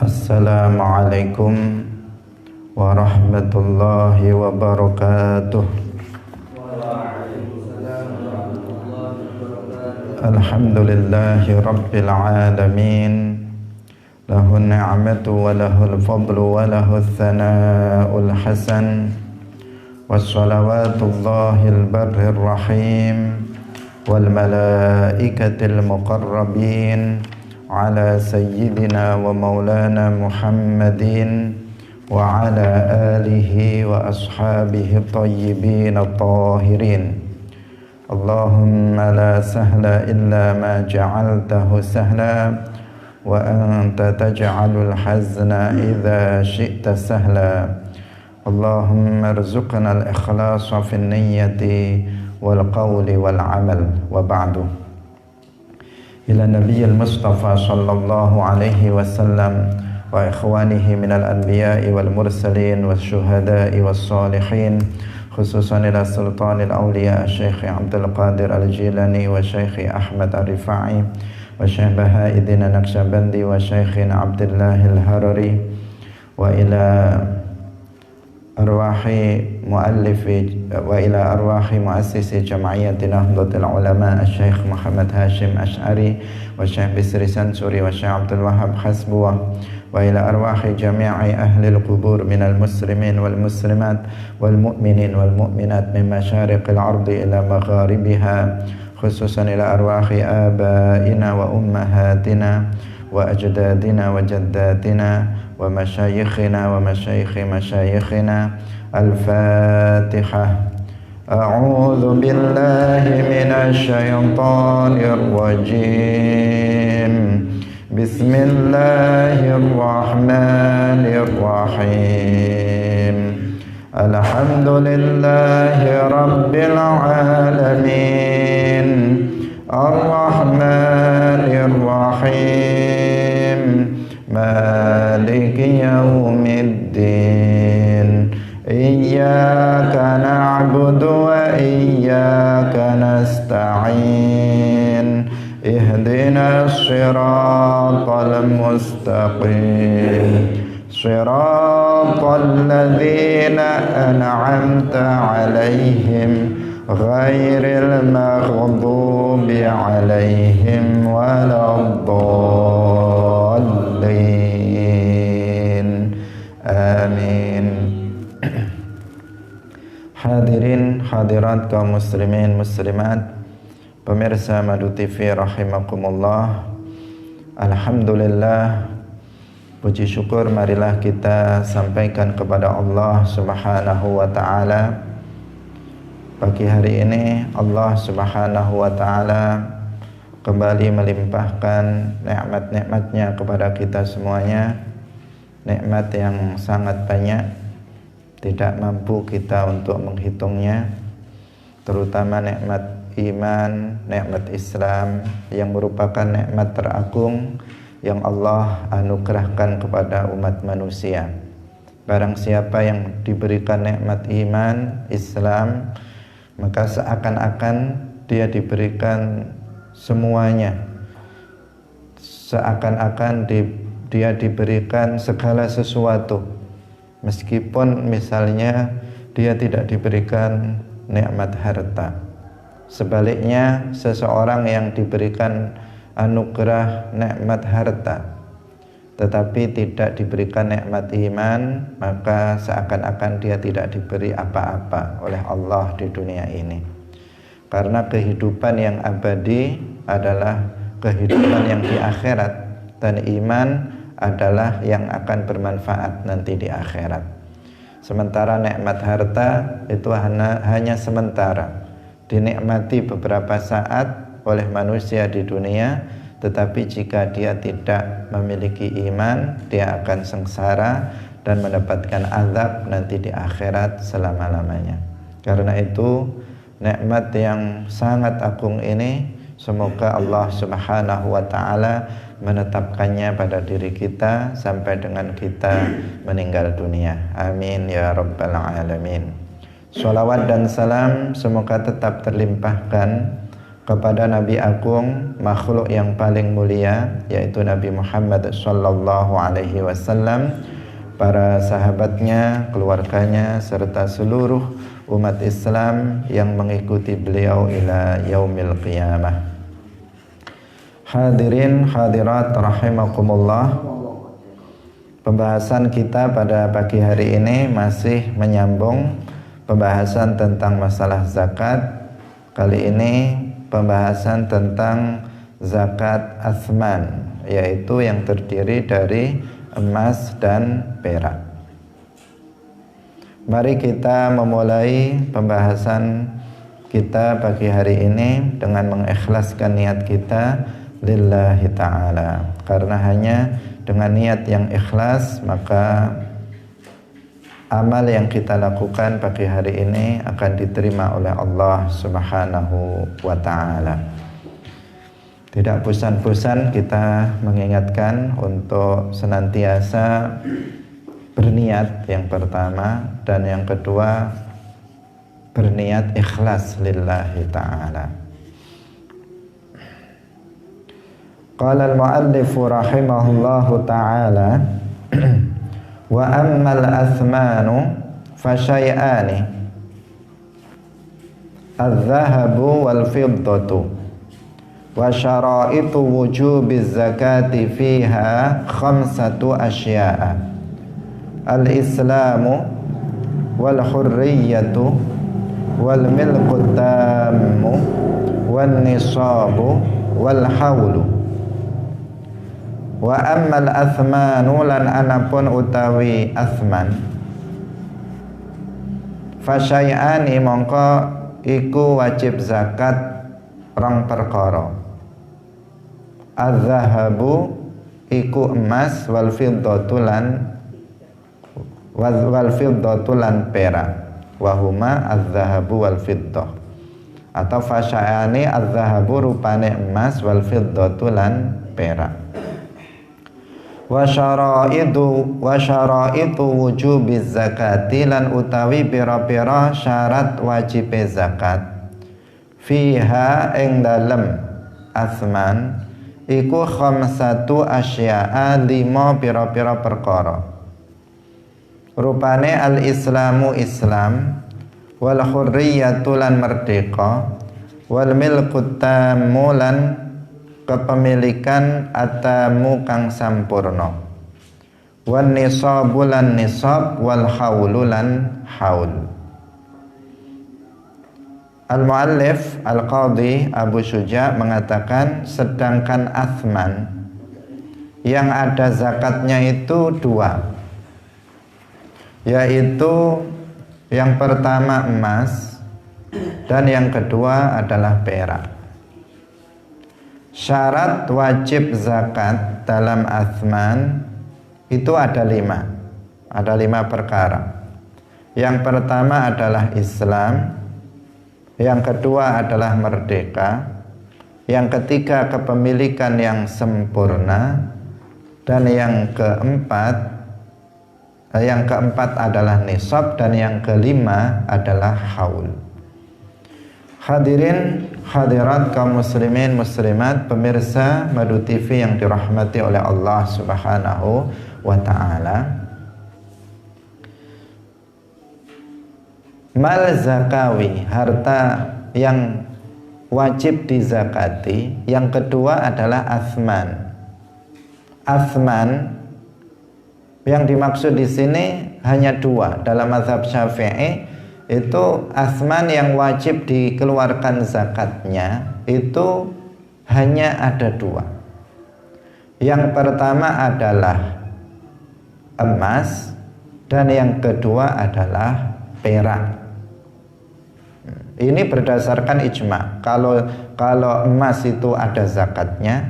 Assalamualaikum warahmatullahi wabarakatuh. Alhamdulillahi rabbil alamin. Lahun ni'matu wa lahul fadlu wa lahul thana'ul hasan. Wassalawatullahil barrir rahim wal malaikatil muqarrabin ala sayyidina wa maulana Muhammadin wa ala alihi wa ashabihi tayyibin at-tahirin. Allahumma la sahla illa ma ja'altahu sahla wa anta taj'alul hazna idza syi'ta sahla. Allahumma arzuqna al-ikhlasa fin niyyati wal qawli wal amal. Wa ba'du. Ila Nabiyil Mustafa sallallahu alaihi wasallam wa ikhwanihi minal anbiya'i wal mursalin was syuhada'i was salihin, khususan ila sultanil awliya Syekh Abdul Qadir Al-Jilani wa Syekh Ahmad Ar-Rifai wa Syekh Baha'iddin Naqsyabandi wa Syekh Abdullah Al-Harari wa ila arwahi muallifi wa ila arwahi muassisi jam'iyyati Nahdlatul Ulama Syekh Muhammad Hashim Asy'ari wa Syekh Bisri Sansuri wa Syekh Abdul Wahhab Hasbuwah wa ila arwahi jami'i ahli al-qubur minal muslimin wal muslimat wal mu'minin wal mu'minat min masyariqil ardi ila magharibiha, khususan ila arwahi abaina wa ummahatina wa ajdadina wa jaddatina wa masyayikhina wa masyayikhi masyayikhina. Al-Fatihah. A'udzu billahi minasy syaithanir rajim. Bismillahirrahmanirrahim. Alhamdulillahi rabbil alamin. Ar-Rahmanir Rahim. Maliki yaumiddin. Iyyaka na'budu wa iyyaka nasta'in. Ihdinas siratal mustaqim. Siratal ladzina an'amta 'alaihim ghairil maghdubi 'alaihim waladdallin. Amin. Hadirin hadirat kaum muslimin muslimat, pemirsa Madu TV rahimakumullah. Alhamdulillah, puji syukur marilah kita sampaikan kepada Allah Subhanahu wa ta'ala. Pagi hari ini Allah Subhanahu wa ta'ala kembali melimpahkan nikmat-nikmatnya kepada kita semuanya. Nikmat yang sangat banyak, tidak mampu kita untuk menghitungnya, terutama nikmat iman, nikmat Islam yang merupakan nikmat teragung yang Allah anugerahkan kepada umat manusia. Barang siapa yang diberikan nikmat iman, Islam, maka seakan-akan dia diberikan semuanya, seakan-akan dia diberikan segala sesuatu, meskipun misalnya dia tidak diberikan nikmat harta. Sebaliknya, seseorang yang diberikan anugerah nikmat harta tetapi tidak diberikan nikmat iman, maka seakan-akan dia tidak diberi apa-apa oleh Allah di dunia ini. Karena kehidupan yang abadi adalah kehidupan yang di akhirat, dan iman adalah yang akan bermanfaat nanti di akhirat. Sementara nikmat harta itu hanya sementara, dinikmati beberapa saat oleh manusia di dunia, tetapi jika dia tidak memiliki iman, dia akan sengsara dan mendapatkan azab nanti di akhirat selama-lamanya. Karena itu nikmat yang sangat agung ini semoga Allah Subhanahu wa ta'ala menetapkannya pada diri kita sampai dengan kita meninggal dunia. Amin ya rabbal alamin. Sholawat dan salam semoga tetap terlimpahkan kepada Nabi Agung, makhluk yang paling mulia, yaitu Nabi Muhammad sallallahu alaihi wasallam, para sahabatnya, keluarganya, serta seluruh umat Islam yang mengikuti beliau ila yaumil qiyamah. Hadirin hadirat rahimakumullah. Pembahasan kita pada pagi hari ini masih menyambung pembahasan tentang masalah zakat. Kali ini pembahasan tentang zakat athman, yaitu yang terdiri dari emas dan perak. Mari kita memulai pembahasan kita pagi hari ini dengan mengikhlaskan niat kita lillahi ta'ala. Karena hanya dengan niat yang ikhlas, maka amal yang kita lakukan pagi hari ini akan diterima oleh Allah Subhanahu wa ta'ala. Tidak bosan-bosan kita mengingatkan untuk senantiasa berniat, yang pertama, dan yang kedua berniat ikhlas lillahi ta'ala. Qala al-mu'allifu rahimahullahu ta'ala wa ammal athmanu fasyai'ani al-dhahabu wal-fiddatu wa syara'itu wujubiz zakati fiha khamsatu asya'a al-islamu wal-hurriyatu wal-milku tammu wal-nisabu wal-hawlu. Wa ammal athmanu lan anapun utawi athman fasyai'ani mongko iku wajib zakat rong perkara. Az-zahabu iku emas, wal fiddatu lan perak. Wa huma az-zahabu wal fiddah. Atau fasyai'ani az-zahabu rupane emas, wal fiddatu lan perak. Wa syara'itu wujubiz zakati lan utawi pira-pira syarat wajib zakat fiha ing dalem athman iku khamsatu asya'a, lima pira-pira perkara. Rupane al-islamu Islam, wal hurriyatu lan merdeka, wal milku tammu lan kepemilikan atamu kang sampurna, wan nisabu lan nisab, wal haulu lan haul. Al-muallif Al-Qadhi Abu Syuja mengatakan sedangkan athman yang ada zakatnya itu dua, yaitu yang pertama emas dan yang kedua adalah perak. Syarat wajib zakat dalam athman itu ada lima perkara. Yang pertama adalah Islam, yang kedua adalah merdeka, yang ketiga kepemilikan yang sempurna, dan yang keempat adalah nisab, dan yang kelima adalah haul. Hadirin hadirat kaum muslimin muslimat, pemirsa Madu TV yang dirahmati oleh Allah Subhanahu wa ta'ala. Mal zakawi, harta yang wajib dizakati. Yang kedua adalah athman. Athman yang dimaksud di sini hanya dua dalam mazhab Syafi'i. Itu athman yang wajib dikeluarkan zakatnya itu hanya ada dua. Yang pertama adalah emas dan yang kedua adalah perak. Ini berdasarkan ijma. Kalau emas itu ada zakatnya,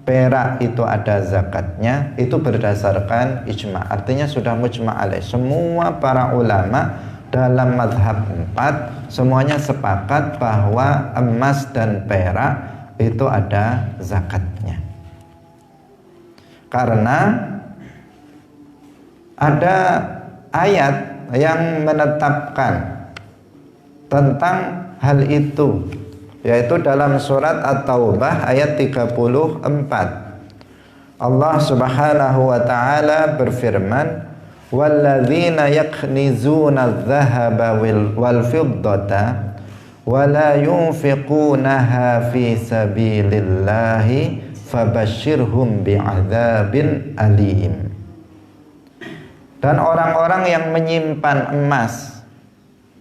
perak itu ada zakatnya, itu berdasarkan ijma. Artinya sudah mujma' alaih. Semua para ulama dalam mazhab 4 semuanya sepakat bahwa emas dan perak itu ada zakatnya. Karena ada ayat yang menetapkan tentang hal itu yaitu dalam surat At-Taubah ayat 34. Allah Subhanahu wa taala berfirman, walladzina yaknizuna adh-dhahaba wal fiddata wa la yunfiqunaha fi sabilillahi fabashshirhum bi'adzabin alim. Dan orang-orang yang menyimpan emas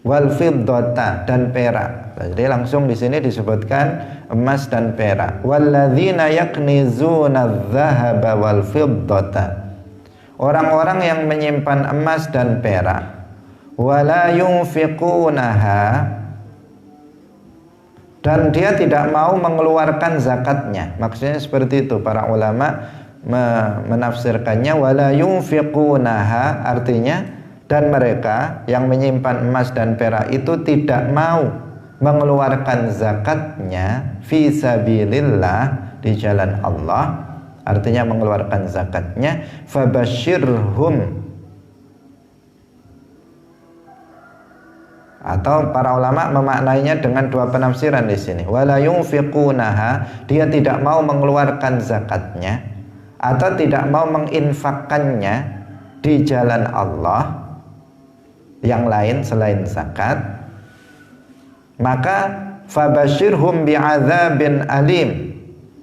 wal fiddata dan perak. Jadi langsung di sini disebutkan emas dan perak. Walladzina yaknizuna adh-dhahaba wal fiddata. Orang-orang yang menyimpan emas dan perak. Wala yunfiqunaha, dan dia tidak mau mengeluarkan zakatnya. Maksudnya seperti itu para ulama menafsirkannya. Wala yunfiqunaha artinya, dan mereka yang menyimpan emas dan perak itu tidak mau mengeluarkan zakatnya fi sabilillah, di jalan Allah, artinya mengeluarkan zakatnya. Fabashshirhum, atau para ulama memaknainya dengan dua penafsiran di sini. Wala yunfiqunaha, dia tidak mau mengeluarkan zakatnya atau tidak mau menginfakkannya di jalan Allah yang lain selain zakat. Maka fabashirhum bi'adzabin alim,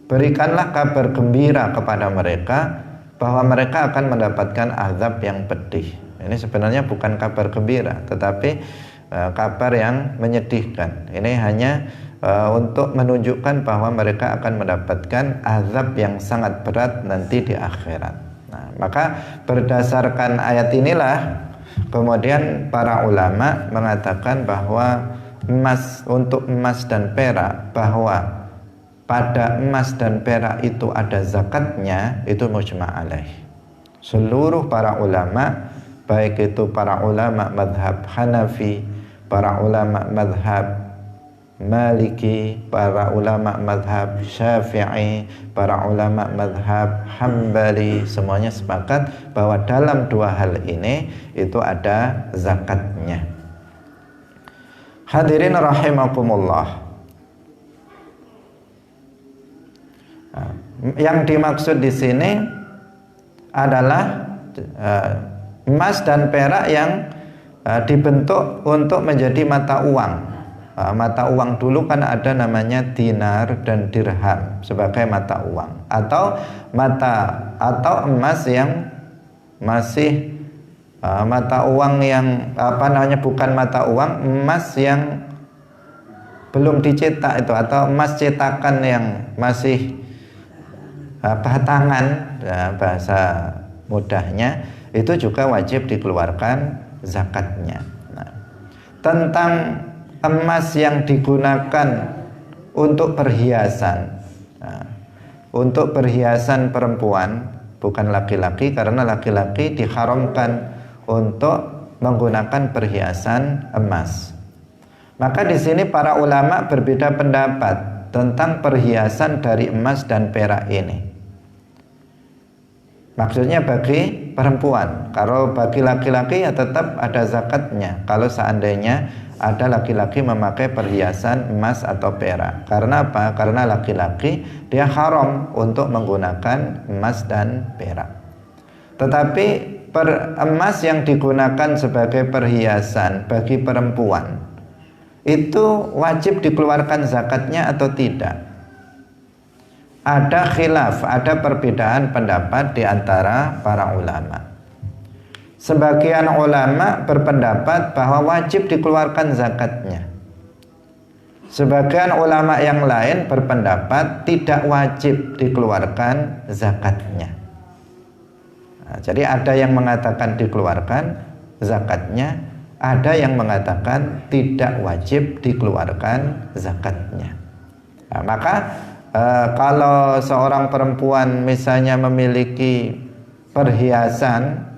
berikanlah kabar gembira kepada mereka bahwa mereka akan mendapatkan azab yang pedih. Ini sebenarnya bukan kabar gembira, tetapi kabar yang menyedihkan. Ini hanya untuk menunjukkan bahwa mereka akan mendapatkan azab yang sangat berat nanti di akhirat. Nah, maka berdasarkan ayat inilah kemudian para ulama mengatakan bahwa untuk emas dan perak, bahwa pada emas dan perak itu ada zakatnya, itu mujma' alaih. Seluruh para ulama, baik itu para ulama madhab Hanafi, para ulama madhab Maliki, para ulama madhab Syafi'i, para ulama madhab Hambali, semuanya sepakat bahwa dalam dua hal ini itu ada zakatnya. Hadirin rahimakumullah. Yang dimaksud di sini adalah emas dan perak yang dibentuk untuk menjadi mata uang. Mata uang dulu kan ada namanya dinar dan dirham sebagai mata uang, atau emas yang masih mata uang yang bukan mata uang, emas yang belum dicetak itu, atau emas cetakan yang masih batangan, bahasa mudahnya, itu juga wajib dikeluarkan zakatnya. Nah, tentang emas yang digunakan untuk perhiasan, untuk perhiasan perempuan, bukan laki-laki, karena laki-laki diharamkan untuk menggunakan perhiasan emas. Maka di sini para ulama berbeda pendapat tentang perhiasan dari emas dan perak ini. Maksudnya bagi perempuan. Kalau bagi laki-laki ya tetap ada zakatnya kalau seandainya ada laki-laki memakai perhiasan emas atau perak. Karena apa? Karena laki-laki dia haram untuk menggunakan emas dan perak. Tetapi emas yang digunakan sebagai perhiasan bagi perempuan itu wajib dikeluarkan zakatnya atau tidak? Ada khilaf, ada perbedaan pendapat di antara para ulama. Sebagian ulama berpendapat bahwa wajib dikeluarkan zakatnya. Sebagian ulama yang lain berpendapat tidak wajib dikeluarkan zakatnya. Nah, jadi ada yang mengatakan dikeluarkan zakatnya, ada yang mengatakan tidak wajib dikeluarkan zakatnya. Nah, maka kalau seorang perempuan misalnya memiliki perhiasan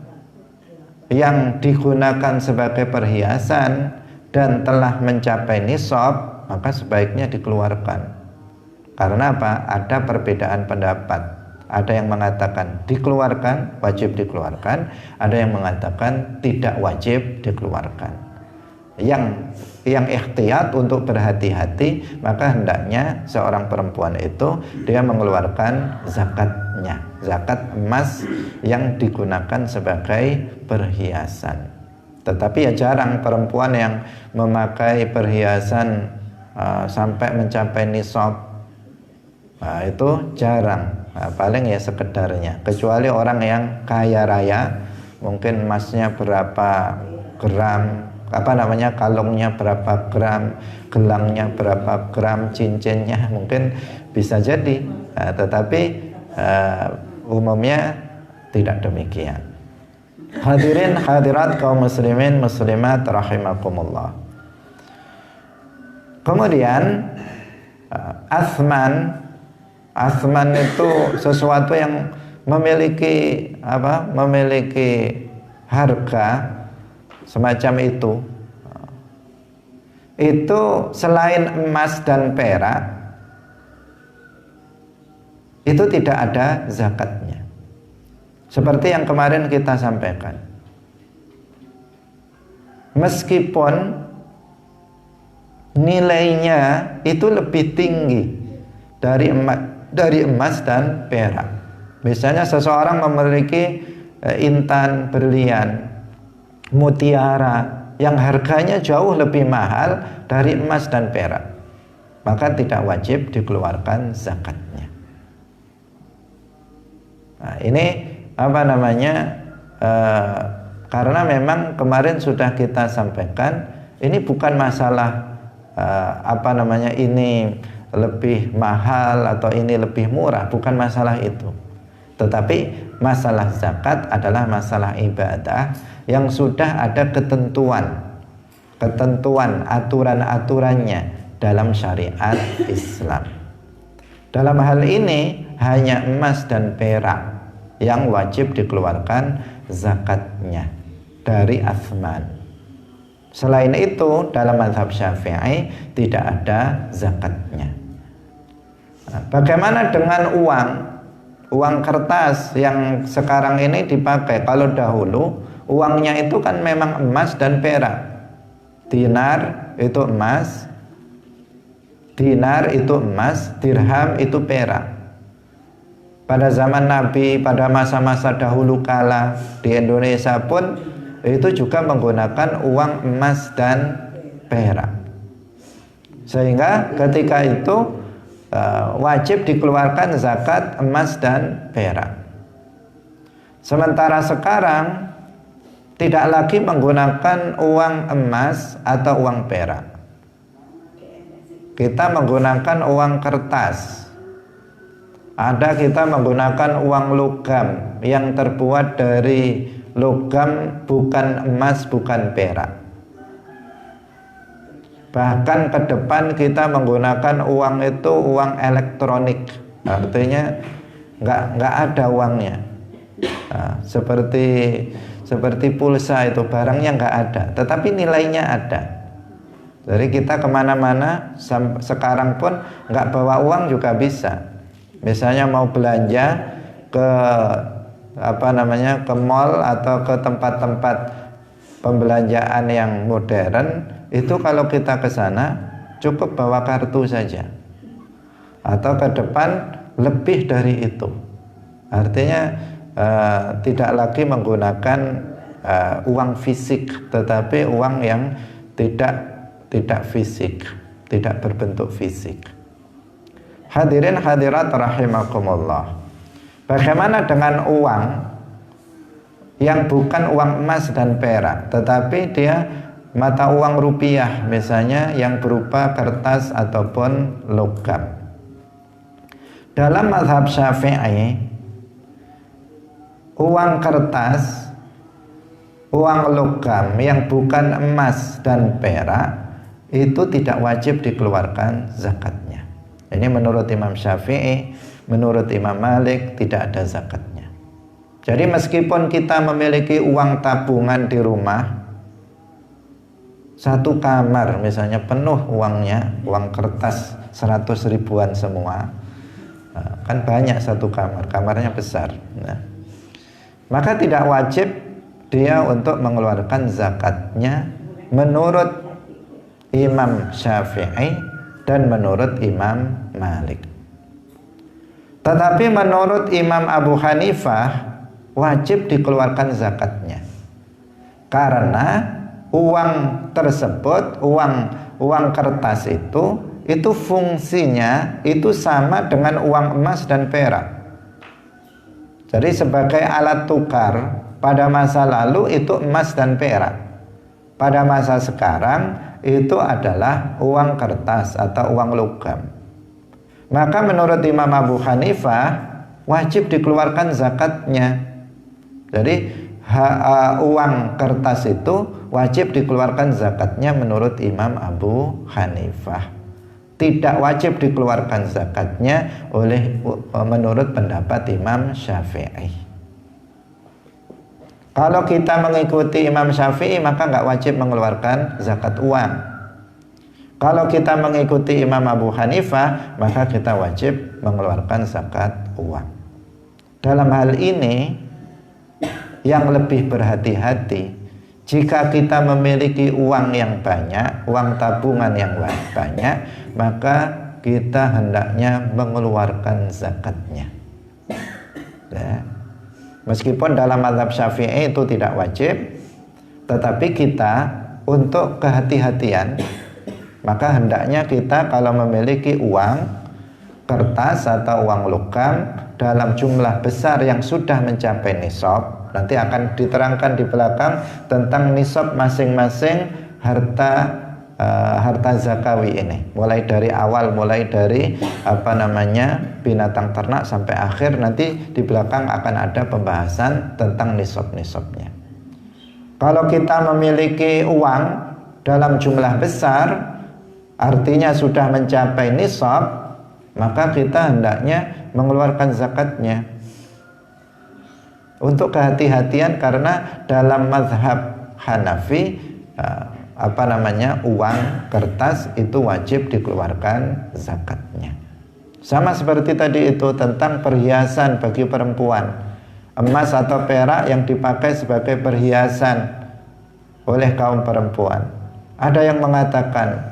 yang digunakan sebagai perhiasan dan telah mencapai nisab, maka sebaiknya dikeluarkan. Karena apa? Ada perbedaan pendapat. Ada yang mengatakan dikeluarkan, wajib dikeluarkan. Ada yang mengatakan tidak wajib dikeluarkan. Yang yang ikhtiyat untuk berhati-hati, maka hendaknya seorang perempuan itu dia mengeluarkan zakatnya, zakat emas yang digunakan sebagai perhiasan. Tetapi ya jarang perempuan yang memakai perhiasan sampai mencapai nisab. Itu jarang. Paling ya sekedarnya. Kecuali orang yang kaya raya, mungkin emasnya berapa gram, kalungnya berapa gram, gelangnya berapa gram, cincinnya mungkin bisa jadi. Tetapi umumnya tidak demikian. Hadirin hadirat kaum muslimin muslimat rahimakumullah. Kemudian asman itu sesuatu yang memiliki harga semacam itu. Itu selain emas dan perak itu tidak ada zakatnya. Seperti yang kemarin kita sampaikan. Meskipun nilainya itu lebih tinggi dari emas dan perak. Misalnya seseorang memiliki intan, berlian, mutiara yang harganya jauh lebih mahal dari emas dan perak, maka tidak wajib dikeluarkan zakatnya. Nah, ini karena memang kemarin sudah kita sampaikan, ini bukan masalah ini lebih mahal atau ini lebih murah, bukan masalah itu. Tetapi masalah zakat adalah masalah ibadah yang sudah ada ketentuan aturan-aturannya dalam syariat Islam. Dalam hal ini hanya emas dan perak yang wajib dikeluarkan zakatnya dari asman. Selain itu dalam mazhab Syafi'i tidak ada zakatnya. Bagaimana dengan uang kertas yang sekarang ini dipakai? Kalau dahulu uangnya itu kan memang emas dan perak. Dinar itu emas, dirham itu perak. Pada zaman Nabi, pada masa-masa dahulu kala di Indonesia pun itu juga menggunakan uang emas dan perak. Sehingga ketika itu wajib dikeluarkan zakat emas dan perak. Sementara sekarang tidak lagi menggunakan uang emas atau uang perak. Kita menggunakan uang kertas. Ada kita menggunakan uang logam yang terbuat dari logam, bukan emas, bukan perak. Bahkan ke depan kita menggunakan uang itu uang elektronik, artinya nggak ada uangnya. Nah, seperti pulsa itu barangnya nggak ada, tetapi nilainya ada. Jadi kita kemana-mana sekarang pun nggak bawa uang juga bisa. Misalnya mau belanja ke ke mall atau ke tempat-tempat pembelanjaan yang modern, itu kalau kita ke sana cukup bawa kartu saja. Atau ke depan lebih dari itu. Artinya tidak lagi menggunakan uang fisik, tetapi uang yang tidak fisik, tidak berbentuk fisik. Hadirin hadirat rahimakumullah. Bagaimana dengan uang yang bukan uang emas dan perak, tetapi dia mata uang rupiah, misalnya yang berupa kertas ataupun logam? Dalam mazhab Syafi'i, uang kertas, uang logam yang bukan emas dan perak itu tidak wajib dikeluarkan zakatnya. Ini menurut Imam Syafi'i, menurut Imam Malik tidak ada zakatnya. Jadi meskipun kita memiliki uang tabungan di rumah, satu kamar misalnya penuh uangnya, uang kertas 100 ribuan semua, kan banyak satu kamar, kamarnya besar. Maka tidak wajib dia untuk mengeluarkan zakatnya menurut Imam Syafi'i dan menurut Imam Malik. Tetapi menurut Imam Abu Hanifah wajib dikeluarkan zakatnya, karena uang tersebut, uang kertas itu fungsinya itu sama dengan uang emas dan perak. Jadi sebagai alat tukar pada masa lalu itu emas dan perak. Pada masa sekarang itu adalah uang kertas atau uang logam. Maka menurut Imam Abu Hanifah wajib dikeluarkan zakatnya. Jadi uang kertas itu wajib dikeluarkan zakatnya menurut Imam Abu Hanifah. Tidak wajib dikeluarkan zakatnya menurut pendapat Imam Syafi'i. Kalau kita mengikuti Imam Syafi'i maka nggak wajib mengeluarkan zakat uang. Kalau kita mengikuti Imam Abu Hanifah maka kita wajib mengeluarkan zakat uang. Dalam hal ini yang lebih berhati-hati, jika kita memiliki uang yang banyak, uang tabungan yang banyak, maka kita hendaknya mengeluarkan zakatnya. Ya. Meskipun dalam mazhab Syafi'i itu tidak wajib, tetapi kita untuk kehati-hatian, maka hendaknya kita kalau memiliki uang kertas atau uang logam dalam jumlah besar yang sudah mencapai nisab, nanti akan diterangkan di belakang tentang nisab masing-masing harta zakawi ini, mulai dari awal, mulai dari binatang ternak sampai akhir. Nanti di belakang akan ada pembahasan tentang nisab-nisabnya. Kalau kita memiliki uang dalam jumlah besar, artinya sudah mencapai nisab, maka kita hendaknya mengeluarkan zakatnya. Untuk kehati-hatian, karena dalam mazhab Hanafi uang kertas itu wajib dikeluarkan zakatnya. Sama seperti tadi itu tentang perhiasan bagi perempuan, emas atau perak yang dipakai sebagai perhiasan oleh kaum perempuan. Ada yang mengatakan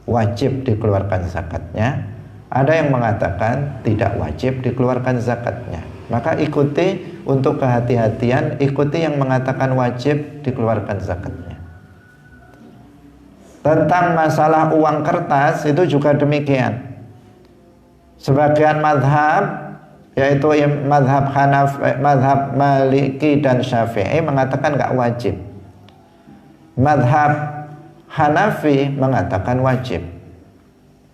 wajib dikeluarkan zakatnya, ada yang mengatakan tidak wajib dikeluarkan zakatnya. Maka ikuti, untuk kehati-hatian, ikuti yang mengatakan wajib dikeluarkan zakatnya. Tentang masalah uang kertas itu juga demikian. Sebagian mazhab, yaitu mazhab Maliki dan Syafi'i, mengatakan nggak wajib. Mazhab Hanafi mengatakan wajib.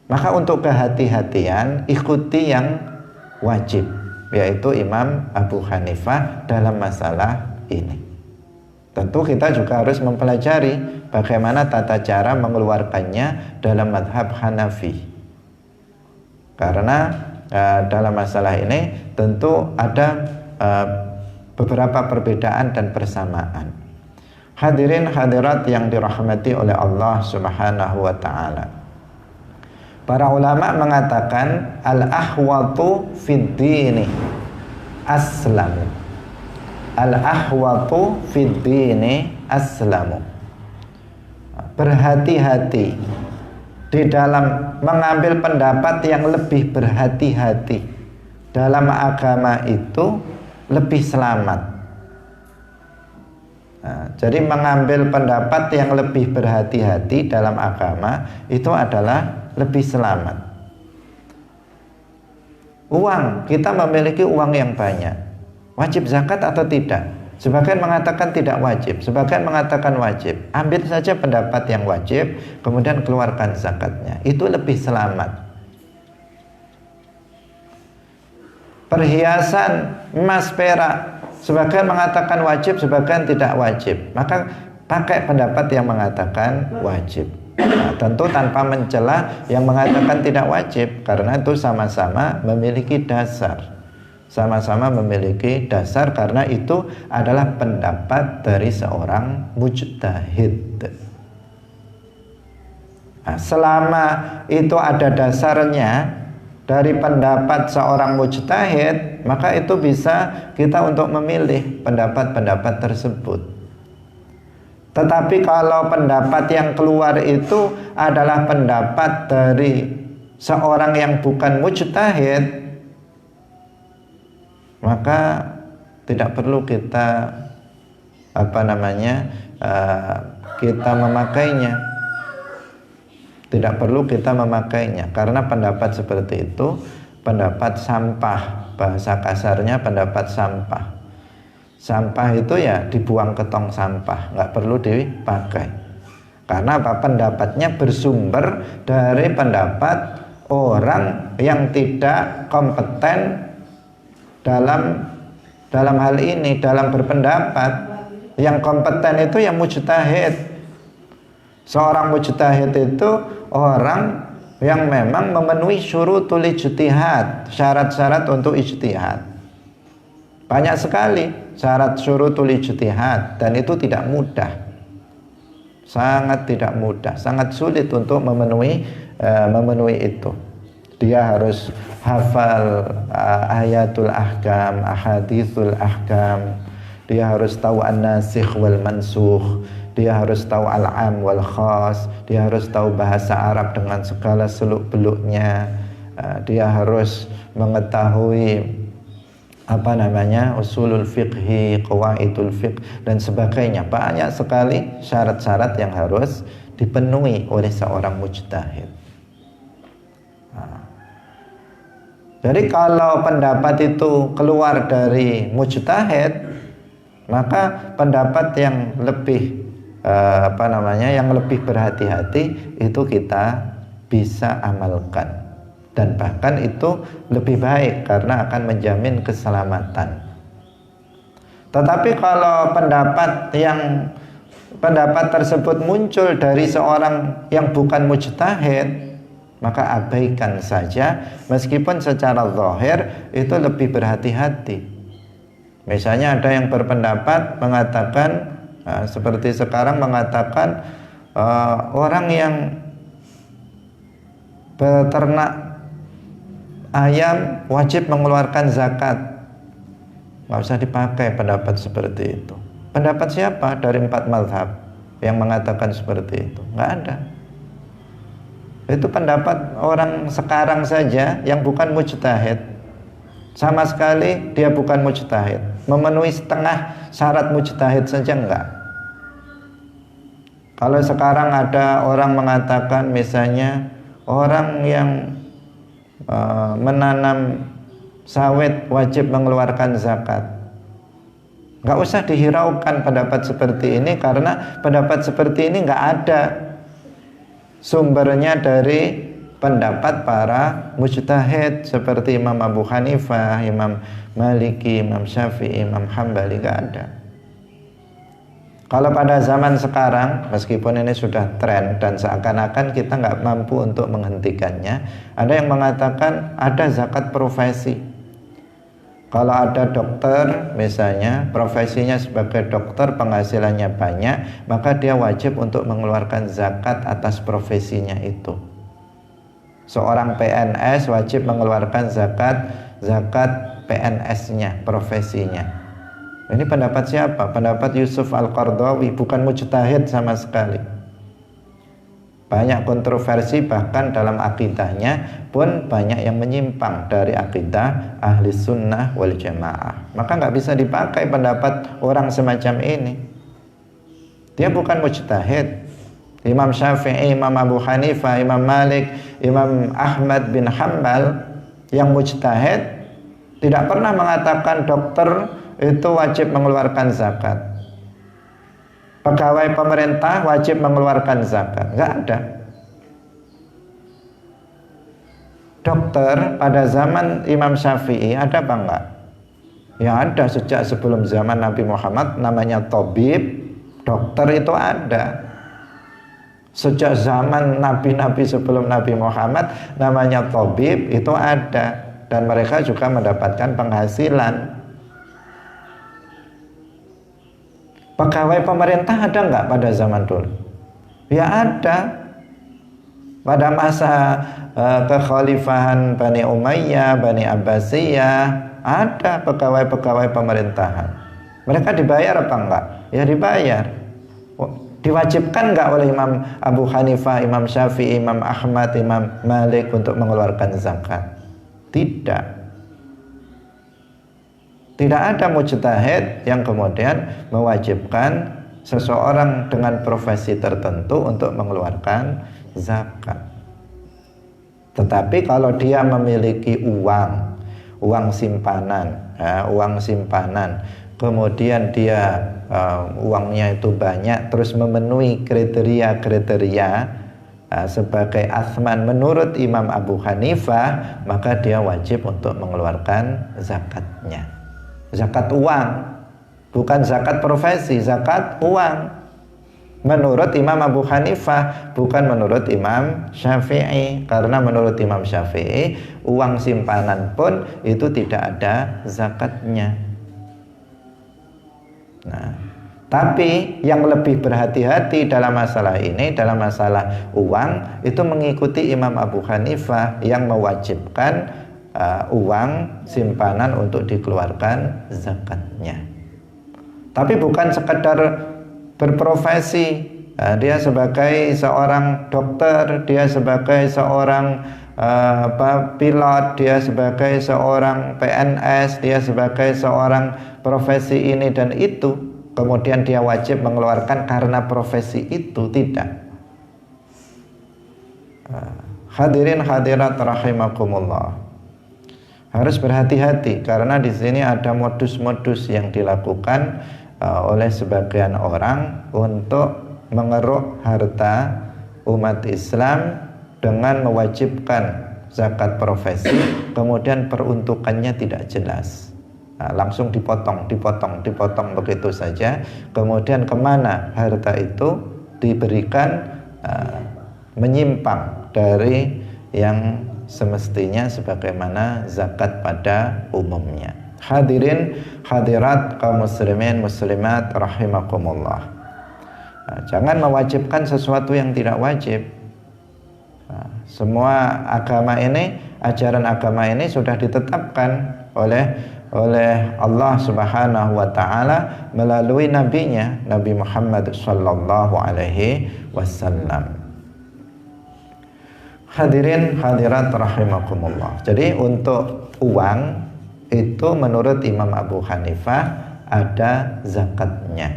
Maka untuk kehati-hatian ikuti yang wajib, yaitu Imam Abu Hanifah dalam masalah ini. Tentu kita juga harus mempelajari bagaimana tata cara mengeluarkannya dalam mazhab Hanafi. Karena dalam masalah ini tentu ada beberapa perbedaan dan persamaan. Hadirin hadirat yang dirahmati oleh Allah Subhanahu wa taala. Para ulama mengatakan al-ahwatu fid dini aslamu. Al-ahwatu fid dini aslamu. Berhati-hati di dalam mengambil pendapat yang lebih berhati-hati dalam agama itu lebih selamat. Jadi mengambil pendapat yang lebih berhati-hati dalam agama itu adalah lebih selamat. Uang, kita memiliki uang yang banyak, wajib zakat atau tidak? Sebagian mengatakan tidak wajib, sebagian mengatakan wajib. Ambil saja pendapat yang wajib, kemudian keluarkan zakatnya. Itu lebih selamat. Perhiasan emas perak, sebagian mengatakan wajib, sebagian tidak wajib. Maka pakai pendapat yang mengatakan wajib. Nah, tentu tanpa mencela yang mengatakan tidak wajib, karena itu sama-sama memiliki dasar. Sama-sama memiliki dasar, karena itu adalah pendapat dari seorang mujtahid. Nah, selama itu ada dasarnya dari pendapat seorang mujtahid, maka itu bisa kita untuk memilih pendapat-pendapat tersebut. Tetapi kalau pendapat yang keluar itu adalah pendapat dari seorang yang bukan mujtahid, maka tidak perlu kita kita memakainya. Tidak perlu kita memakainya, karena pendapat seperti itu pendapat sampah, bahasa kasarnya pendapat sampah. Sampah itu ya dibuang ke tong sampah, nggak perlu dipakai. Karena apa? Pendapatnya bersumber dari pendapat orang yang tidak kompeten dalam hal ini, dalam berpendapat. Yang kompeten itu yang mujtahid. Seorang mujtahid itu orang yang memang memenuhi syurutul ijtihad, syarat-syarat untuk ijtihad. Banyak sekali syarat syurutul ijtihad, dan itu tidak mudah. Sangat tidak mudah, sangat sulit untuk memenuhi itu. Dia harus hafal ayatul ahkam, ahaditsul ahkam. Dia harus tahu an-nasikh wal mansukh. Dia harus tahu al-am wal khas. Dia harus tahu bahasa Arab dengan segala seluk-beluknya. Dia harus mengetahui usulul fiqhi, qawaidul fiqh dan sebagainya. Banyak sekali syarat-syarat yang harus dipenuhi oleh seorang mujtahid. Jadi kalau pendapat itu keluar dari mujtahid, maka pendapat yang lebih yang lebih berhati-hati itu kita bisa amalkan, dan bahkan itu lebih baik karena akan menjamin keselamatan. Tetapi kalau pendapat tersebut muncul dari seorang yang bukan mujtahid, maka abaikan saja, meskipun secara zahir itu lebih berhati-hati. Misalnya ada yang berpendapat mengatakan seperti sekarang mengatakan orang yang beternak ayam wajib mengeluarkan zakat. Nggak usah dipakai pendapat seperti itu. Pendapat siapa dari 4 mazhab yang mengatakan seperti itu? Nggak ada. Itu pendapat orang sekarang saja yang bukan mujtahid. Sama sekali dia bukan mujtahid. Memenuhi setengah syarat mujtahid saja enggak. Kalau sekarang ada orang mengatakan misalnya orang yang menanam sawit wajib mengeluarkan zakat, nggak usah dihiraukan pendapat seperti ini, karena pendapat seperti ini nggak ada sumbernya dari pendapat para mujtahid seperti Imam Abu Hanifah, Imam Maliki, Imam Syafi'i, Imam Hambali, nggak ada. Kalau pada zaman sekarang, meskipun ini sudah tren dan seakan-akan kita nggak mampu untuk menghentikannya, ada yang mengatakan ada zakat profesi. Kalau ada dokter misalnya, profesinya sebagai dokter, penghasilannya banyak, maka dia wajib untuk mengeluarkan zakat atas profesinya itu. Seorang PNS wajib mengeluarkan zakat PNS-nya, profesinya. Ini pendapat siapa? Pendapat Yusuf Al-Qardawi, bukan mujtahid sama sekali. Banyak kontroversi, bahkan dalam akidahnya pun banyak yang menyimpang dari akidah ahli sunnah wal jamaah. Maka nggak bisa dipakai pendapat orang semacam ini. Dia bukan mujtahid. Imam Syafi'i, Imam Abu Hanifah, Imam Malik, Imam Ahmad bin Hanbal yang mujtahid tidak pernah mengatakan dokter itu wajib mengeluarkan zakat, pegawai pemerintah wajib mengeluarkan zakat. Nggak ada. Dokter pada zaman Imam Syafi'i ada apa enggak? Ya ada, sejak sebelum zaman Nabi Muhammad namanya tabib, dokter itu ada. Sejak zaman nabi-nabi sebelum Nabi Muhammad namanya tabib itu ada, dan mereka juga mendapatkan penghasilan. Pegawai pemerintah ada nggak pada zaman dulu? Ya ada. Pada masa kekhalifahan Bani Umayyah, Bani Abbasiyah, ada pegawai-pegawai pemerintahan. Mereka dibayar apa enggak? Ya dibayar. Diwajibkan nggak oleh Imam Abu Hanifah, Imam Syafi'i, Imam Ahmad, Imam Malik untuk mengeluarkan zakat? Tidak. Tidak ada mujtahid yang kemudian mewajibkan seseorang dengan profesi tertentu untuk mengeluarkan zakat. Tetapi kalau dia memiliki uang simpanan, uang simpanan, kemudian dia uangnya itu banyak, terus memenuhi kriteria sebagai athman menurut Imam Abu Hanifah, maka dia wajib untuk mengeluarkan zakatnya. Zakat uang, bukan zakat profesi, zakat uang. Menurut Imam Abu Hanifah, bukan menurut Imam Syafi'i. Karena menurut Imam Syafi'i, uang simpanan pun itu tidak ada zakatnya. Nah, tapi yang lebih berhati-hati dalam masalah ini, dalam masalah uang, itu mengikuti Imam Abu Hanifah yang mewajibkan uang simpanan untuk dikeluarkan zakatnya. Tapi bukan sekedar berprofesi, dia sebagai seorang dokter, dia sebagai seorang pilot, dia sebagai seorang PNS, dia sebagai seorang profesi ini dan itu, kemudian dia wajib mengeluarkan karena profesi itu, tidak. Hadirin hadirat rahimakumullah, harus berhati-hati karena di sini ada modus-modus yang dilakukan oleh sebagian orang untuk mengeruk harta umat Islam dengan mewajibkan zakat profesi, kemudian peruntukannya tidak jelas. Langsung dipotong begitu saja. Kemudian kemana harta itu diberikan menyimpang dari yang semestinya sebagaimana zakat pada umumnya. Hadirin hadirat kaum muslimin muslimat rahimakumullah, jangan mewajibkan sesuatu yang tidak wajib. Semua agama ini, ajaran agama ini sudah ditetapkan oleh Allah Subhanahu wa taala melalui nabinya Nabi Muhammad sallallahu alaihi wasallam. Hadirin hadirat rahimakumullah. Jadi untuk uang itu menurut Imam Abu Hanifah ada zakatnya.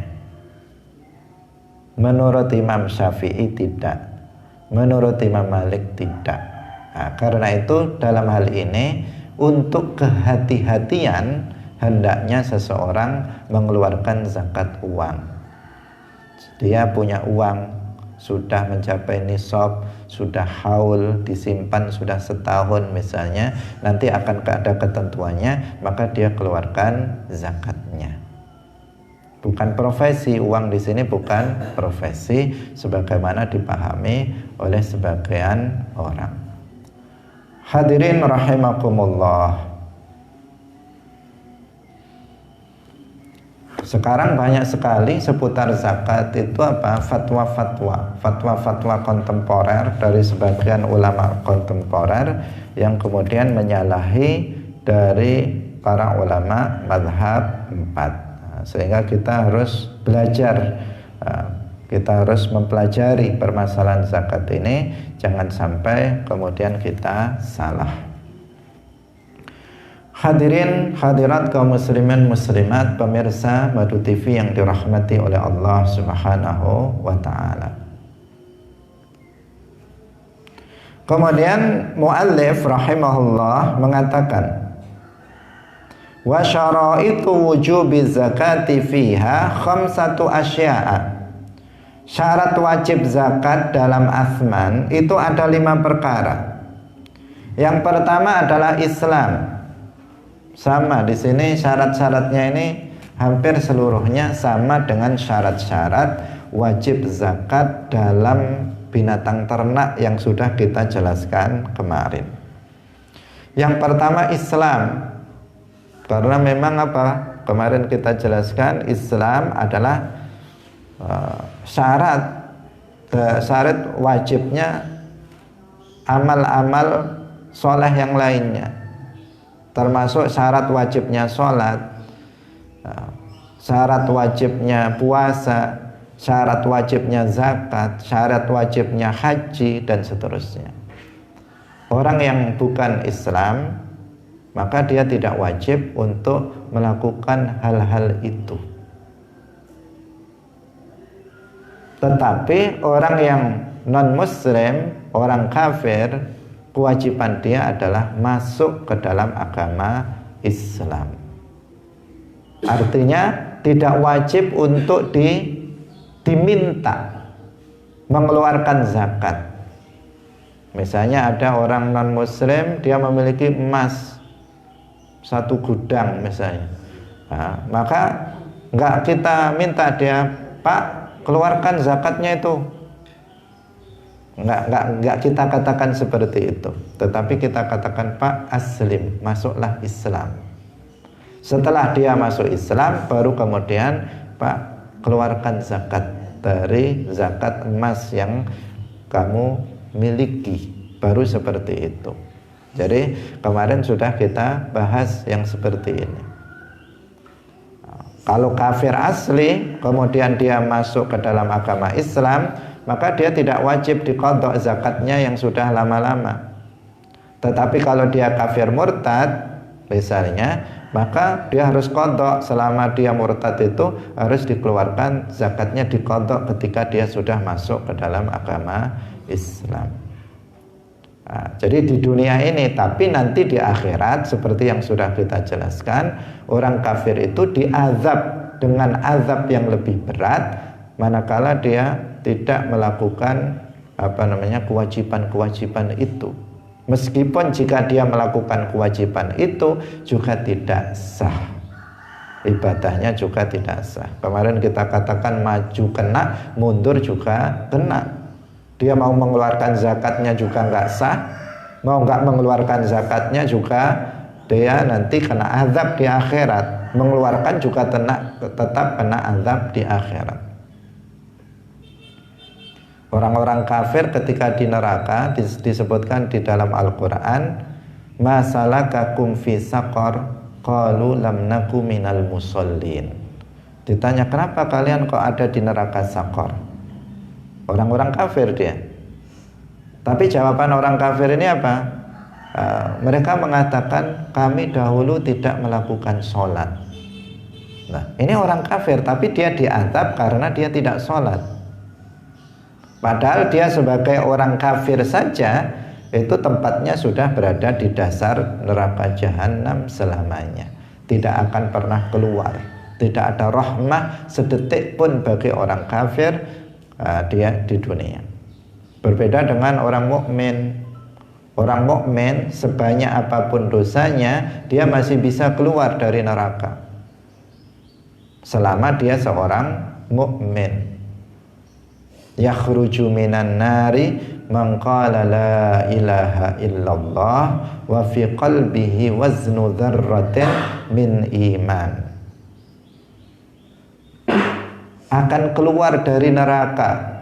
Menurut Imam Syafi'i tidak. Menurut Imam Malik tidak. Karena itu dalam hal ini untuk kehati-hatian hendaknya seseorang mengeluarkan zakat uang. Dia punya uang sudah mencapai nisab, sudah haul, disimpan sudah setahun misalnya, nanti akan ada ketentuannya, maka dia keluarkan zakatnya. Bukan profesi, uang di sini bukan profesi sebagaimana dipahami oleh sebagian orang. Hadirin rahimakumullah, sekarang banyak sekali seputar zakat itu fatwa-fatwa kontemporer dari sebagian ulama kontemporer yang kemudian menyalahi dari para ulama mazhab 4. Sehingga kita harus belajar, kita harus mempelajari permasalahan zakat ini, jangan sampai kemudian kita salah. Hadirin hadirat kaum muslimin muslimat, pemirsa Madu TV yang dirahmati oleh Allah Subhanahu wa taala. Kemudian muallif rahimahullah mengatakan, wa syaraitu wujubi zakati fiha khamsatu asya'a. Syarat wajib zakat dalam athman itu ada 5 perkara. Yang pertama adalah Islam. Sama di sini syarat-syaratnya ini hampir seluruhnya sama dengan syarat-syarat wajib zakat dalam binatang ternak yang sudah kita jelaskan kemarin. Yang pertama Islam. Karena memang apa? Kemarin kita jelaskan Islam adalah syarat wajibnya amal-amal soleh yang lainnya. Termasuk syarat wajibnya sholat, syarat wajibnya puasa, syarat wajibnya zakat, syarat wajibnya haji, dan seterusnya. Orang yang bukan Islam, maka dia tidak wajib untuk melakukan hal-hal itu. Tetapi orang yang non-muslim, orang kafir, kewajiban dia adalah masuk ke dalam agama Islam. Artinya tidak wajib untuk diminta mengeluarkan zakat. Misalnya ada orang non-muslim, dia memiliki emas 1 gudang misalnya, nah, maka nggak kita minta dia, Pak, keluarkan zakatnya itu. Nggak kita katakan seperti itu, tetapi kita katakan, Pak, aslim, masuklah Islam. Setelah dia masuk Islam, baru kemudian, Pak, keluarkan zakat dari zakat emas yang kamu miliki, baru seperti itu. Jadi kemarin sudah kita bahas yang seperti ini. Kalau kafir asli kemudian dia masuk ke dalam agama Islam, maka dia tidak wajib diqadha zakatnya yang sudah lama-lama. Tetapi kalau dia kafir murtad misalnya, maka dia harus qadha. Selama dia murtad itu harus dikeluarkan zakatnya, diqadha ketika dia sudah masuk ke dalam agama Islam. Nah, jadi di dunia ini, tapi nanti di akhirat seperti yang sudah kita jelaskan, orang kafir itu diazab dengan azab yang lebih berat manakala dia tidak melakukan kewajiban-kewajiban itu. Meskipun jika dia melakukan kewajiban itu juga tidak sah, ibadahnya juga tidak sah. Kemarin kita katakan maju kena, mundur juga kena. Dia mau mengeluarkan zakatnya juga nggak sah, mau nggak mengeluarkan zakatnya juga dia nanti kena azab di akhirat. Mengeluarkan juga tetap kena azab di akhirat. Orang-orang kafir ketika di neraka disebutkan di dalam Al-Quran, masalakakum fi saqar, qalu lam naku minal musallin. Ditanya, kenapa kalian kok ada di neraka Saqar? Orang-orang kafir dia. Tapi jawaban orang kafir ini apa? Mereka mengatakan kami dahulu tidak melakukan sholat. Nah, ini orang kafir, tapi dia diazab karena dia tidak sholat. Padahal dia sebagai orang kafir saja itu tempatnya sudah berada di dasar neraka jahanam selamanya, tidak akan pernah keluar. Tidak ada rahmah sedetik pun bagi orang kafir dia di dunia. Berbeda dengan orang mukmin. Orang mukmin sebanyak apapun dosanya, dia masih bisa keluar dari neraka selama dia seorang mukmin. Yakhruju minan nari man qala la ilaha illallah wa fi qalbihi waznu dzarratin min iman. Akan keluar dari neraka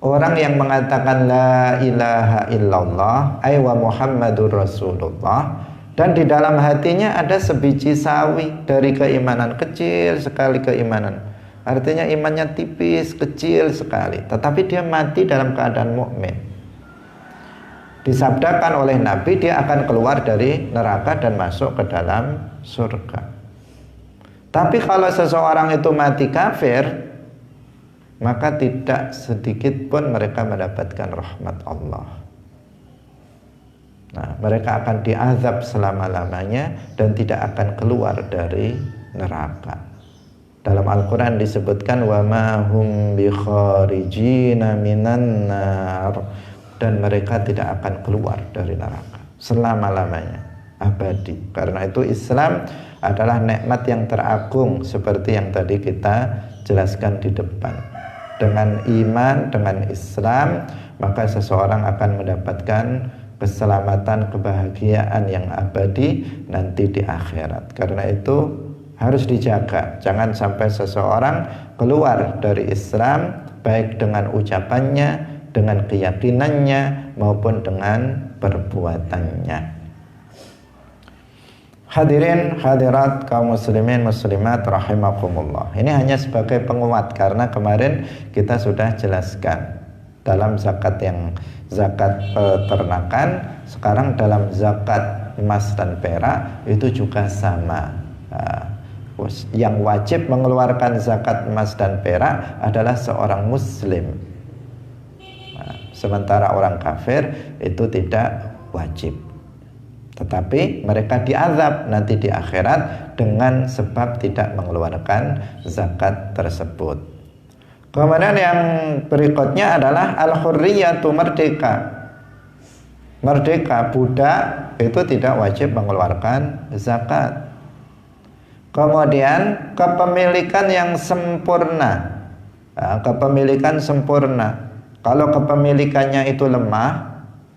orang yang mengatakan la ilaha illallah ay wa Muhammadur Rasulullah, dan di dalam hatinya ada sebiji sawi dari keimanan, kecil sekali keimanan. Artinya imannya tipis, kecil sekali, tetapi dia mati dalam keadaan mukmin. Disabdakan oleh Nabi dia akan keluar dari neraka dan masuk ke dalam surga. Tapi kalau seseorang itu mati kafir, maka tidak sedikit pun mereka mendapatkan rahmat Allah. Nah, mereka akan diazab selama-lamanya dan tidak akan keluar dari neraka. Dalam Al-Quran disebutkan wa ma hum bi kharijina minan nar, dan mereka tidak akan keluar dari neraka selama-lamanya, abadi. Karena itu Islam adalah nikmat yang teragung seperti yang tadi kita jelaskan di depan. Dengan iman, dengan Islam, maka seseorang akan mendapatkan keselamatan, kebahagiaan yang abadi nanti di akhirat. Karena itu harus dijaga, jangan sampai seseorang keluar dari Islam baik dengan ucapannya, dengan keyakinannya maupun dengan perbuatannya. Hadirin hadirat kaum muslimin muslimat rahimakumullah. Ini hanya sebagai penguat karena kemarin kita sudah jelaskan dalam zakat peternakan, sekarang dalam zakat emas dan perak itu juga sama. Yang wajib mengeluarkan zakat emas dan perak adalah seorang muslim. Sementara orang kafir itu tidak wajib. Tetapi mereka diazab nanti di akhirat dengan sebab tidak mengeluarkan zakat tersebut. Kemudian yang berikutnya adalah al-hurriyatu, merdeka. Merdeka, budak itu tidak wajib mengeluarkan zakat. Kemudian kepemilikan yang sempurna. Kepemilikan sempurna. Kalau kepemilikannya itu lemah,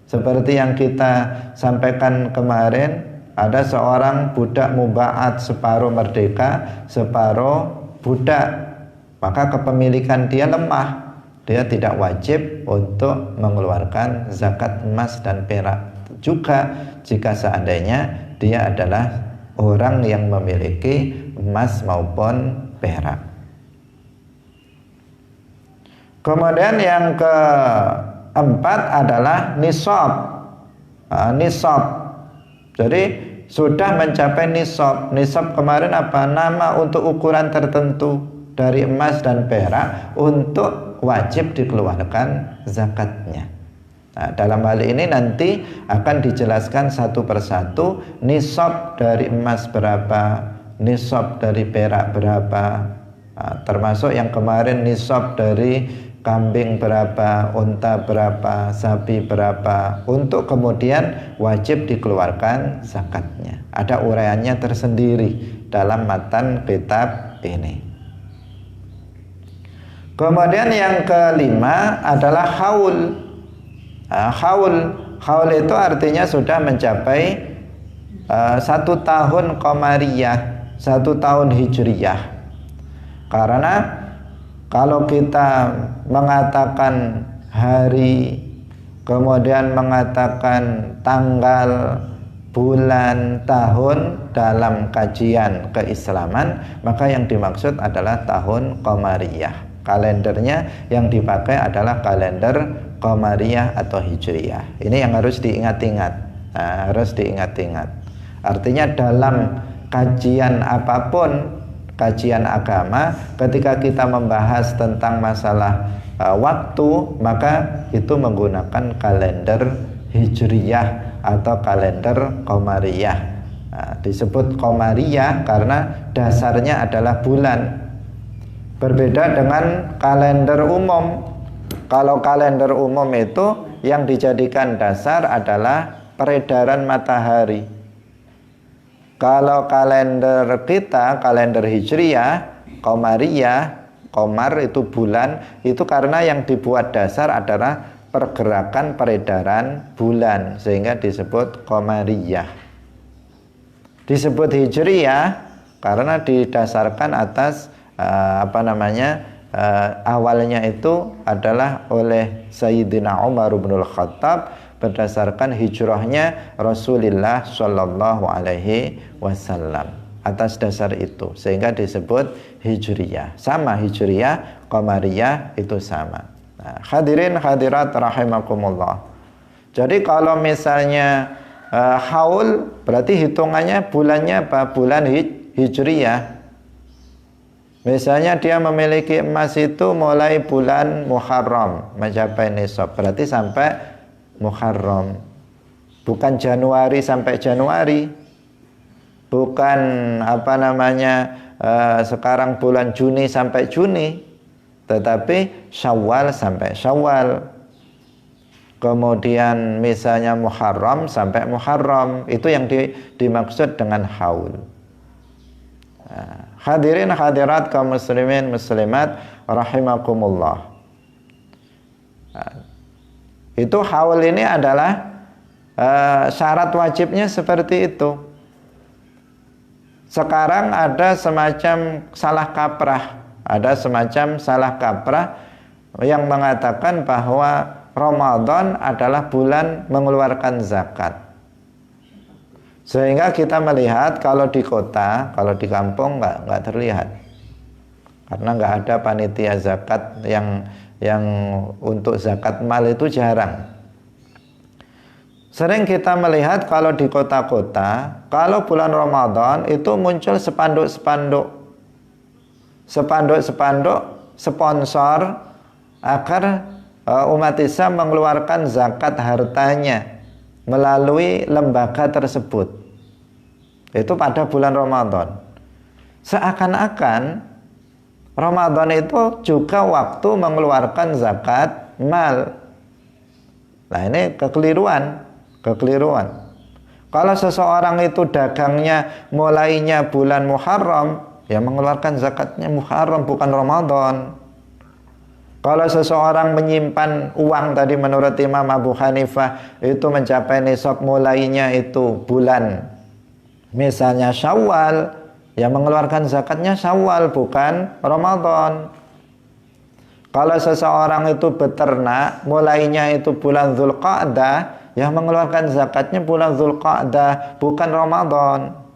seperti yang kita sampaikan kemarin, ada seorang budak muba'at, separuh merdeka, separuh budak, maka kepemilikan dia lemah, dia tidak wajib untuk mengeluarkan zakat emas dan perak. Juga jika seandainya dia adalah orang yang memiliki emas maupun perak. Kemudian yang keempat adalah nisab. Nisab. Jadi sudah mencapai nisab. Nisab kemarin apa? Nama untuk ukuran tertentu dari emas dan perak untuk wajib dikeluarkan zakatnya. Nah, dalam hal ini nanti akan dijelaskan satu persatu nisab dari emas berapa, nisab dari perak berapa. Nah, termasuk yang kemarin nisab dari kambing berapa, unta berapa, sapi berapa, untuk kemudian wajib dikeluarkan zakatnya. Ada uraiannya tersendiri dalam matan kitab ini. Kemudian yang kelima adalah haul. Haul itu artinya sudah mencapai 1 tahun qamariyah, 1 tahun hijriyah. Karena kalau kita mengatakan hari, kemudian mengatakan tanggal, bulan, tahun dalam kajian keislaman, maka yang dimaksud adalah tahun qamariyah. Kalendernya yang dipakai adalah kalender qamariyah atau hijriyah. Ini yang harus diingat-ingat. Harus diingat-ingat. Artinya dalam kajian apapun, kajian agama, ketika kita membahas tentang masalah waktu, maka itu menggunakan kalender hijriyah atau kalender qamariyah. Disebut qamariyah karena dasarnya adalah bulan. Berbeda dengan kalender umum. Kalau kalender umum itu yang dijadikan dasar adalah peredaran matahari. Kalau kalender kita, kalender hijriyah, qamariyah, qamar itu bulan, itu karena yang dibuat dasar adalah pergerakan peredaran bulan, sehingga disebut qamariyah. Disebut hijriyah karena didasarkan atas awalnya itu adalah oleh Sayyidina Umar bin Khattab berdasarkan hijrahnya Rasulullah Shallallahu Alaihi Wasallam. Atas dasar itu sehingga disebut hijriyah. Sama hijriyah, qamariyah itu sama. Nah, hadirin hadirat rahimakumullah. Jadi kalau misalnya haul berarti hitungannya bulannya apa? Bulan hijriyah. Misalnya dia memiliki emas itu mulai bulan Muharram mencapai nisab, berarti sampai Muharram, bukan Januari sampai Januari, bukan sekarang bulan Juni sampai Juni, tetapi Syawal sampai Syawal. Kemudian misalnya Muharram sampai Muharram, itu yang dimaksud dengan haul. Hadirin hadirat kaum muslimin muslimat rahimakumullah. Itu haul ini adalah syarat wajibnya seperti itu. Sekarang ada semacam salah kaprah, yang mengatakan bahwa Ramadan adalah bulan mengeluarkan zakat. Sehingga kita melihat kalau di kota, kalau di kampung nggak terlihat, karena nggak ada panitia zakat yang untuk zakat mal itu jarang. Sering kita melihat kalau di kota-kota, kalau bulan Ramadan itu muncul spanduk-spanduk sponsor agar umat Islam mengeluarkan zakat hartanya melalui lembaga tersebut. Itu pada bulan Ramadan. Seakan-akan Ramadan itu juga waktu mengeluarkan zakat mal. Nah, ini kekeliruan. Kalau seseorang itu dagangnya mulainya bulan Muharram, ya mengeluarkan zakatnya Muharram, bukan Ramadan. Kalau seseorang menyimpan uang tadi menurut Imam Abu Hanifah itu mencapai nisab mulainya itu bulan misalnya Syawal, ya mengeluarkan zakatnya Syawal, bukan Ramadan. Kalau seseorang itu beternak mulainya itu bulan Dzulqa'dah, ya mengeluarkan zakatnya bulan Dzulqa'dah, bukan Ramadan.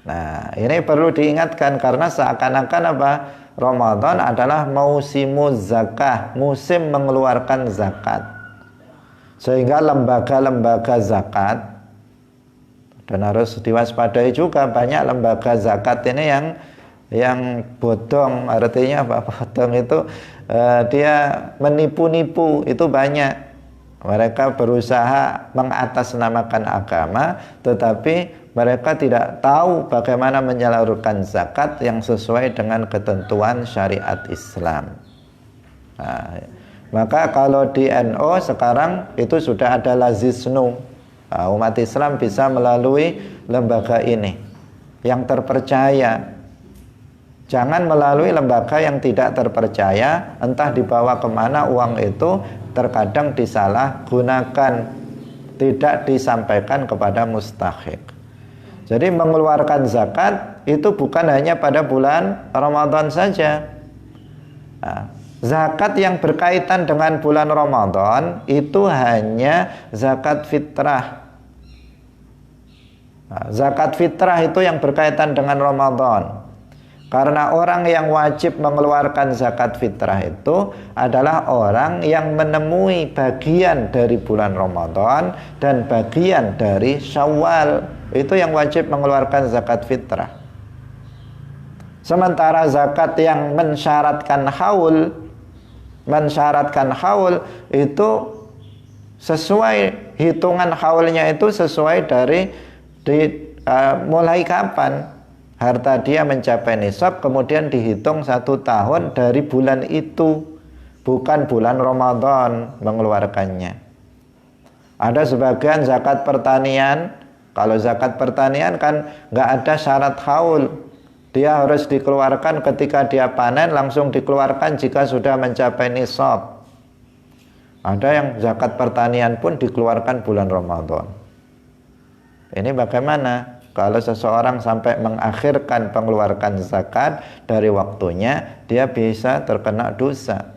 Nah, ini perlu diingatkan karena seakan-akan apa? Ramadan adalah mausimuz zakah, musim mengeluarkan zakat. Sehingga lembaga-lembaga zakat, dan harus diwaspadai juga, banyak lembaga zakat ini yang bodong. Artinya apa? Bodong itu dia menipu-nipu, itu banyak. Mereka berusaha mengatasnamakan agama, tetapi mereka tidak tahu bagaimana menyalurkan zakat yang sesuai dengan ketentuan syariat Islam. Nah, maka kalau di NU sekarang itu sudah ada lazisnu. Nah, umat Islam bisa melalui lembaga ini yang terpercaya. Jangan melalui lembaga yang tidak terpercaya, entah dibawa kemana uang itu, terkadang disalahgunakan, tidak disampaikan kepada mustahik. Jadi mengeluarkan zakat itu bukan hanya pada bulan Ramadan saja. Nah, zakat yang berkaitan dengan bulan Ramadan itu hanya zakat fitrah. Nah, zakat fitrah itu yang berkaitan dengan Ramadan. Karena orang yang wajib mengeluarkan zakat fitrah itu adalah orang yang menemui bagian dari bulan Ramadan dan bagian dari Syawal. Itu yang wajib mengeluarkan zakat fitrah. Sementara zakat yang mensyaratkan haul itu sesuai hitungan haulnya, itu sesuai dari mulai kapan harta dia mencapai nisab, kemudian dihitung 1 tahun dari bulan itu, bukan bulan Ramadan mengeluarkannya. Ada sebagian zakat pertanian. Kalau zakat pertanian kan nggak ada syarat haul, dia harus dikeluarkan ketika dia panen, langsung dikeluarkan jika sudah mencapai nisab. Ada yang zakat pertanian pun dikeluarkan bulan Ramadan. Ini bagaimana? Kalau seseorang sampai mengakhirkan pengeluaran zakat dari waktunya, dia bisa terkena dosa.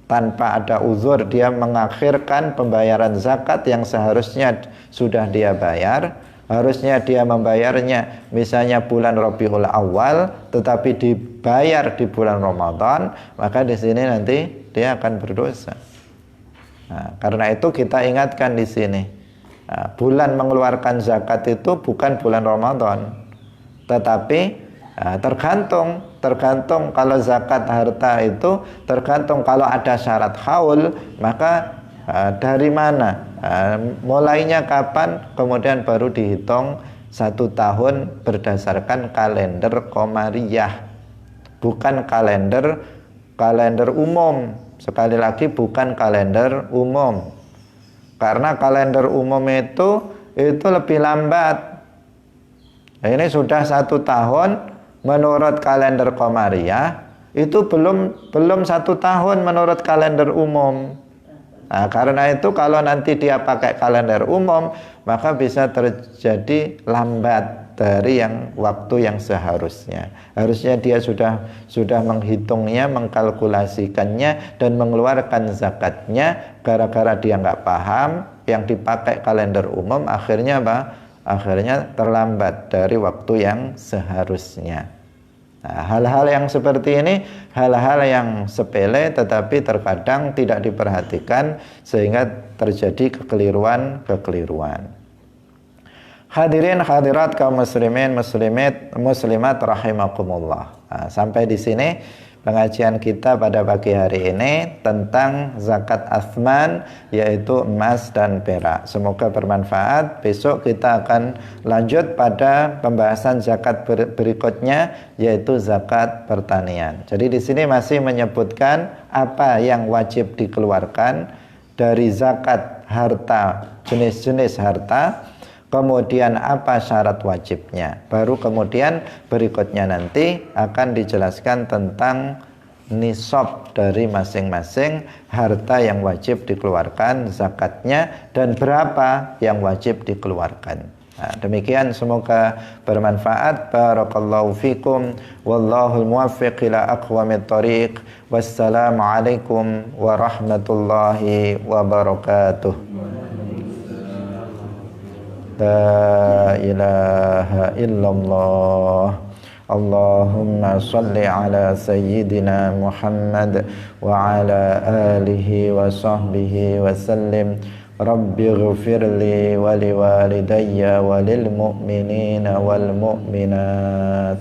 Tanpa ada uzur dia mengakhirkan pembayaran zakat yang seharusnya sudah dia bayar. Harusnya dia membayarnya misalnya bulan Rabiul Awal, tetapi dibayar di bulan Ramadan, maka di sini nanti dia akan berdosa. Nah, karena itu kita ingatkan di sini, nah, bulan mengeluarkan zakat itu bukan bulan Ramadan, tetapi tergantung kalau zakat harta itu tergantung kalau ada syarat haul, maka dari mana, mulainya kapan, kemudian baru dihitung 1 tahun berdasarkan kalender Qamariyah, bukan kalender umum. Sekali lagi, bukan kalender umum, karena kalender umum itu lebih lambat. Ini sudah 1 tahun menurut kalender Qamariyah, itu belum 1 tahun menurut kalender umum. Nah, karena itu kalau nanti dia pakai kalender umum, maka bisa terjadi lambat dari waktu yang seharusnya. Harusnya dia sudah menghitungnya, mengkalkulasikannya, dan mengeluarkan zakatnya. Gara-gara dia nggak paham, yang dipakai kalender umum, akhirnya apa? akhirnya terlambat dari waktu yang seharusnya. Nah, hal-hal yang seperti ini hal-hal yang sepele tetapi terkadang tidak diperhatikan sehingga terjadi kekeliruan. Hadirin hadirat kaum muslimin muslimat rahimakumullah. Nah, sampai di sini pengajian kita pada pagi hari ini tentang zakat athman, yaitu emas dan perak. Semoga bermanfaat. Besok kita akan lanjut pada pembahasan zakat berikutnya, yaitu zakat pertanian. Jadi di sini masih menyebutkan apa yang wajib dikeluarkan dari zakat harta, jenis-jenis harta. Kemudian apa syarat wajibnya. Baru kemudian berikutnya nanti akan dijelaskan tentang nisab dari masing-masing harta yang wajib dikeluarkan zakatnya dan berapa yang wajib dikeluarkan. Nah, demikian semoga bermanfaat. Barakallahu fikum wallahul muwaffiq ila aqwamit thoriq. Wassalamualaikum warahmatullahi wabarakatuh. La ilaha illallah. Allahumma salli ala sayyidina Muhammad wa ala alihi wa sahbihi wa sallim. Rabbi ghfirli wa liwalidayya wa lil mu'minina wal mu'minat.